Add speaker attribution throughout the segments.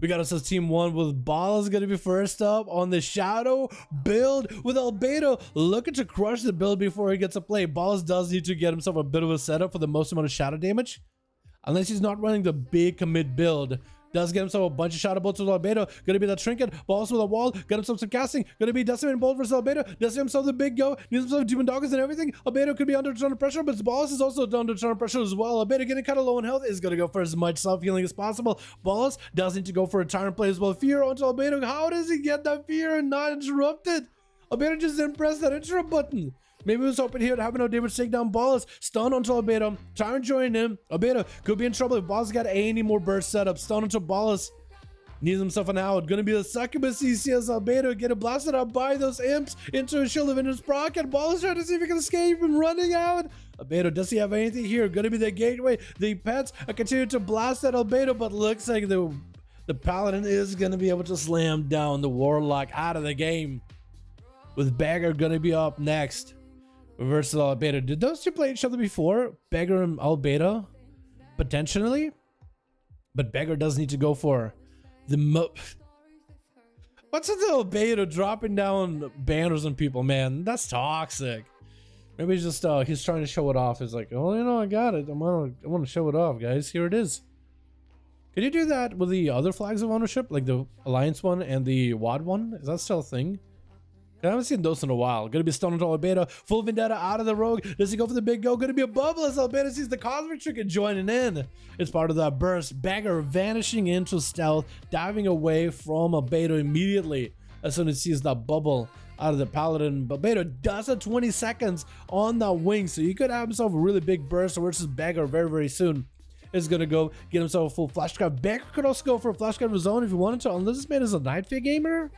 Speaker 1: We got ourselves team 1 with Ballas gonna be first up on the Shadow build with Albedo looking to crush the build before he gets a play. Ballas does need to get himself a bit of a setup for the most amount of shadow damage. Unless he's not running the big commit build. Does get himself a bunch of shadow bolts with Albedo. Gonna be the trinket. Balls with a wall. Got himself some casting. Gonna be decimating bolt versus Albedo. Does himself the big go. Needs himself demon doggers and everything. Albedo could be under a ton of pressure, but Ballas is also under a ton of pressure as well. Albedo getting kind of low on health is gonna go for as much self-healing as possible. Ballas does need to go for a tyrant play as well. Fear onto Albedo. How does he get that fear and not interrupted? Albedo just didn't press that interrupt button. Maybe he was hoping here to have no damage to take down Ballas. Stun onto Albedo. Tyrant joining him. Albedo could be in trouble if Ballas got any more burst setup. Stun onto Ballas. Needs himself an out. Gonna be the succubus CC as Albedo getting blasted out by those imps into a shield of Vengeance proc, and Ballas trying to see if he can escape and running out. Albedo, does he have anything here? Gonna be the gateway. The pets continue to blast at Albedo, but looks like the Paladin is gonna be able to slam down the Warlock out of the game. With Beggar gonna be up next versus Albedo. Did those two play each other before? Beggar and Albedo? Potentially? But Beggar does need to go for what's with the Albedo dropping down banners on people, man? That's toxic. Maybe he's just he's trying to show it off. He's like, oh, you know, I got it. I want to show it off, guys. Here it is. Can you do that with the other flags of ownership, like the Alliance one and the WAD one? Is that still a thing? I haven't seen those in a while. Gonna be stunned on Albedo. Full Vendetta out of the rogue. Does he go for the big go? Gonna be a bubble as Albedo sees the Cosmic Trick and joining in. It's part of that burst. Beggar vanishing into stealth, diving away from Albedo immediately as soon as he sees that bubble out of the Paladin. Albedo does have 20 seconds on that wing, so he could have himself a really big burst versus Beggar very, very soon. Is gonna go get himself a full flashcraft. Beggar could also go for a flashcraft of his own if he wanted to, unless this man is a Nightfall gamer.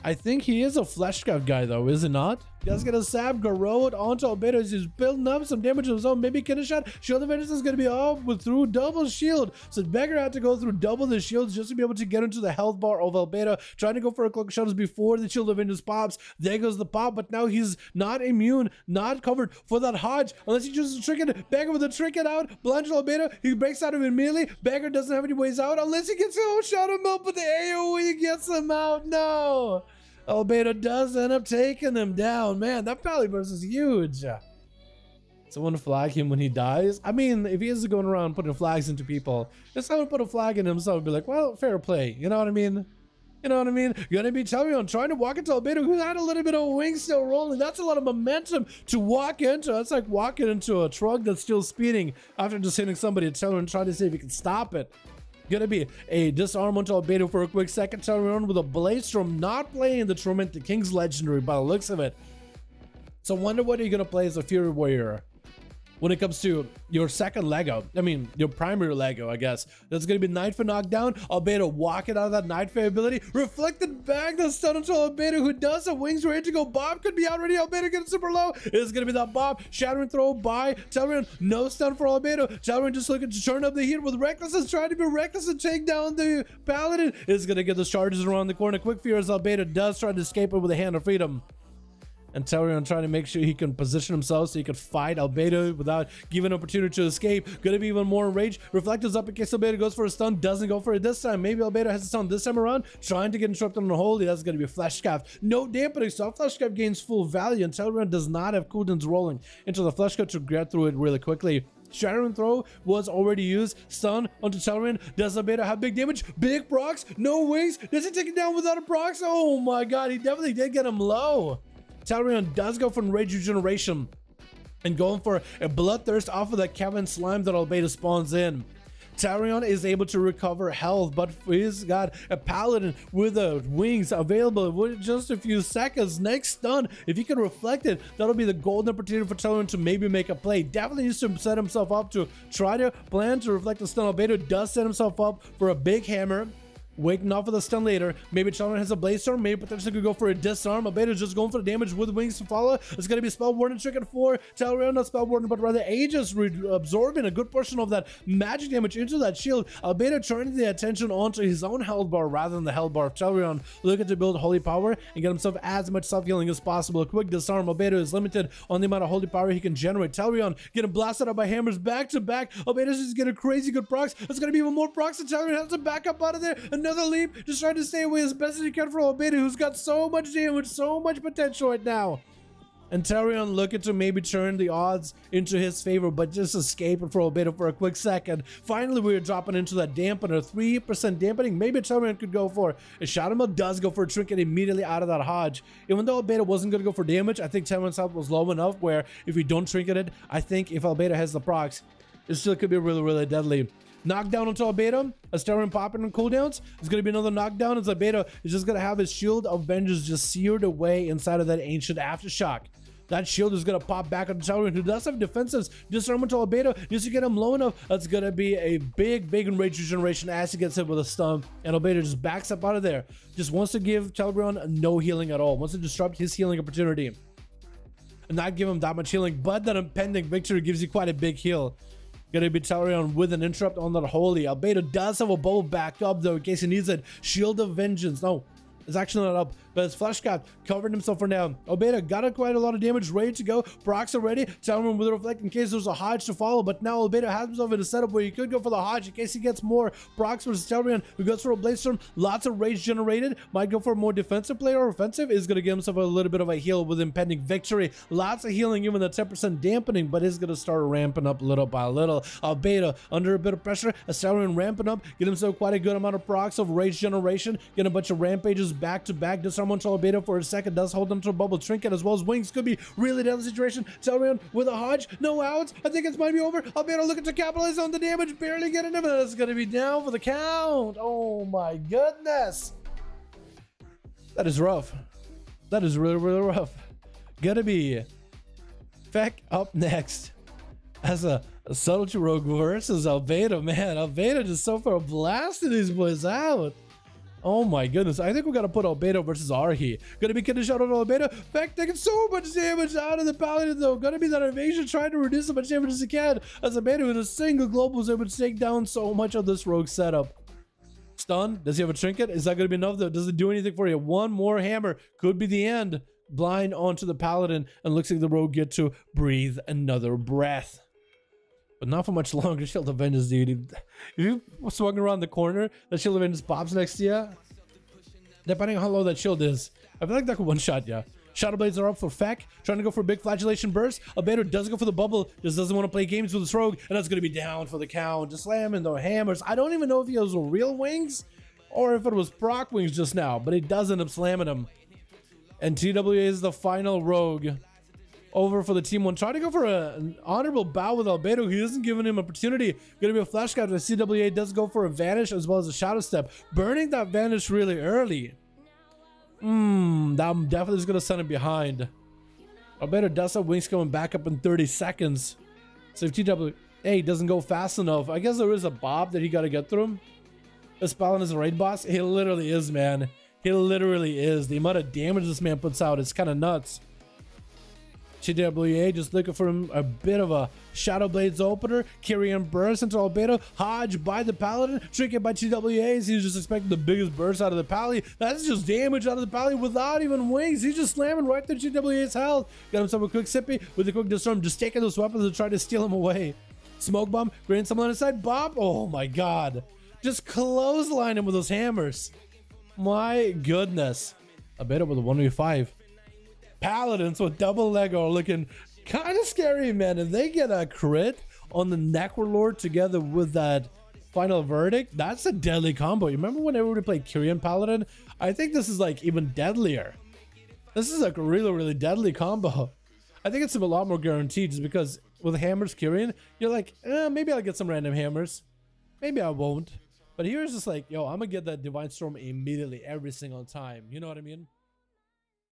Speaker 1: I think he is a fleshcraft guy though, is it not? He does get a sab Garrod onto Albedo. He's building up some damage of his own. Maybe get a shot. Shield of Vengeance is going to be up through double shield. So Beggar had to go through double the shields just to be able to get into the health bar of Albedo. Trying to go for a cloak of shadows before the Shield of Vengeance pops. There goes the pop, but now he's not immune, not covered for that Hodge. Unless he chooses to trinket. Beggar with a trinket out. Blanch Albedo. He breaks out of it immediately. Beggar doesn't have any ways out unless he gets a shadow melt, but the AoE gets him out. No. Albedo does end up taking them down. Man, that Pally burst is huge. Someone flag him when he dies. I mean, if he is going around putting flags into people, just someone put a flag in himself and be like, well, fair play. You know what I mean? You know what I mean? Gonna be Telrion trying to walk into Albedo, who had a little bit of wing still rolling. That's a lot of momentum to walk into. That's like walking into a truck that's still speeding after just hitting somebody. Telrion trying to see if he can stop it. Gonna be a disarm onto Albedo for a quick second. Telrion with a Blaze Storm, not playing the Tormented King's Legendary by the looks of it. So wonder what you're gonna play as a Fury Warrior when it comes to your second Lego. I mean, your primary Lego, I guess. That's gonna be Nightfall knockdown. Albedo walking out of that Nightfall ability. Reflected back the stun onto Albedo, who does have wings ready to go. Bob could be out already. Albedo getting super low. It's gonna be that Bob. Shattering throw by Telrion. No stun for Albedo. Telrion just looking to turn up the heat with Recklessness, trying to be reckless and take down the Paladin. Is gonna get the charges around the corner. Quick fear as Albedo does try to escape it with a Hand of Freedom. And Telrion trying to make sure he can position himself so he could fight Albedo without giving an opportunity to escape. Gonna be even more enraged. Reflectors up in case Albedo goes for a stun. Doesn't go for it this time. Maybe Albedo has a stun this time around. Trying to get interrupted on the hold. That's gonna be a Fleshcraft. No dampening, so Fleshcraft gains full value. And Telrion does not have cooldowns rolling into the Fleshcraft to get through it really quickly. Shattering throw was already used. Stun onto Telrion. Does Albedo have big damage? Big procs. No wings. Does he take it down without a procs? Oh my god, he definitely did get him low. Telrion does go for Rage Regeneration and going for a Bloodthirst off of that Kevin Slime that Albedo spawns in. Telrion is able to recover health, but he's got a Paladin with the wings available with just a few seconds. Next stun, if he can reflect it, that'll be the golden opportunity for Telrion to maybe make a play. Definitely needs to set himself up to try to plan to reflect the stun. Albedo does set himself up for a big hammer. Waiting off of the stun later. Maybe Telrion has a Blaze Storm. Maybe potentially could go for a disarm. Albedo's just going for the damage with wings to follow. It's going to be Spell Warden trick at 4. Telrion, not Spell Warden, but rather Aegis absorbing a good portion of that magic damage into that shield. Albedo turning the attention onto his own health bar rather than the health bar of Telrion. Looking to build Holy Power and get himself as much self-healing as possible. A quick disarm. Albedo is limited on the amount of Holy Power he can generate. Telrion getting blasted up by hammers back to back. Albedo's just getting crazy good procs. It's going to be even more procs, and Telrion has to back up out of there. And another leap, just trying to stay away as best as he can from Albedo, who's got so much damage, so much potential right now. And Tarion looking to maybe turn the odds into his favor, but just escaping for Albedo for a quick second. Finally, we're dropping into that dampener, 3% dampening. Maybe Tarion could go for a Shadowlands does go for a trinket immediately out of that Hodge. Even though Albedo wasn't going to go for damage, I think Tarion's health was low enough where if we don't trinket it, I think if Albedo has the procs, it still could be really, really deadly. Knockdown onto Albedo, as Tarion popping on cooldowns. It's going to be another knockdown as Albedo is just going to have his Shield of Vengeance just seared away inside of that Ancient Aftershock. That shield is going to pop back on Tarion, who does have defensives. Disarmament to Albedo, just to get him low enough. That's going to be a big enrage regeneration as he gets hit with a stun. And Albedo just backs up out of there. Just wants to give Tarion no healing at all. Wants to disrupt his healing opportunity. And not give him that much healing. But that impending victory gives you quite a big heal. Gonna be Tarion with an interrupt on that Holy. Albedo does have a bubble back up though in case he needs it. Shield of Vengeance. No, it's actually not up, but his Flesh Cap covered himself for now. Albedo got quite a lot of damage, ready to go. Procs are ready. Tarion with a Reflect in case there's a Hodge to follow, but now Albedo has himself in a setup where he could go for the Hodge in case he gets more. Procs versus Tarion, who goes for a Blade Storm. Lots of rage generated. Might go for a more defensive play or offensive. Is going to give himself a little bit of a heal with impending victory. Lots of healing, even the 10% dampening, but is going to start ramping up little by little. Albedo under a bit of pressure. As Tarion ramping up, get himself quite a good amount of procs of rage generation. Get a bunch of rampages back to back. Disarm on Albedo for a second. Does hold him to a bubble trinket as well as wings. Could be really deadly situation. Tarion with a Hodge. No outs. I think it might be over. Albedo looking to capitalize on the damage. Barely getting him. It's going to be down for the count. Oh my goodness. That is rough. That is really, really rough. Gonna be Feck up next as a Subtlety Rogue versus Albedo. Man, Albedo just so far blasted these boys out. Oh my goodness. I think we gotta put Albedo versus Arhi. Gonna be getting a shot on Albedo. Feck taking so much damage out of the Paladin though. Gonna be that evasion trying to reduce as much damage as he can. As Albedo in a single global was able to take down so much of this rogue setup. Stun. Does he have a trinket? Is that gonna be enough though? Does it do anything for you? One more hammer could be the end. Blind onto the Paladin, and looks like the rogue get to breathe another breath. But not for much longer. Shield of Vengeance, dude. If you swung around the corner, that Shield of Vengeance pops next to you. Depending on how low that shield is, I feel like that could one-shot you. Shadow Blades are up for Feck, trying to go for a big flagellation burst. Albedo does go for the bubble, just doesn't want to play games with this rogue, and that's going to be down for the count. Just slamming the hammers. I don't even know if he has real wings or if it was proc wings just now, but he does end up slamming him. And TWA is the final rogue. Over for the team one. Trying to go for an honorable bow with Albedo. He isn't giving him opportunity. Gonna be a flash cap. The CWA does go for a vanish as well as a shadow step. Burning that vanish really early. That definitely is gonna send him behind. Albedo does have wings coming back up in 30 seconds. So if TWA doesn't go fast enough, I guess there is a bob that he gotta get through him. This Paladin is a raid boss. He literally is, man. He literally is. The amount of damage this man puts out is kind of nuts. TWA just looking for him a bit of a Shadow Blades opener. Kyrian burst into Albedo. Hodge by the Paladin. Trinket by TWAs. He's just expecting the biggest burst out of the Pally. That's just damage out of the Pally without even wings. He's just slamming right through TWA's health. Got himself a quick sippy with a quick disarm. Just taking those weapons and trying to steal him away. Smoke bomb. Grain someone on his side. Bob. Oh my god. Just clothesline him with those hammers. My goodness. Albedo with a 1v5. Paladins with double leg are looking kind of scary, man. If they get a crit on the Necrolord together with that final verdict, that's a deadly combo. You remember when everybody played Kyrian Paladin? I think this is like even deadlier. This is like a really, really deadly combo. I think it's a lot more guaranteed just because with hammers Kyrian, you're like, maybe I'll get some random hammers. Maybe I won't. But here it's just like, yo, I'm gonna get that Divine Storm immediately every single time. You know what I mean?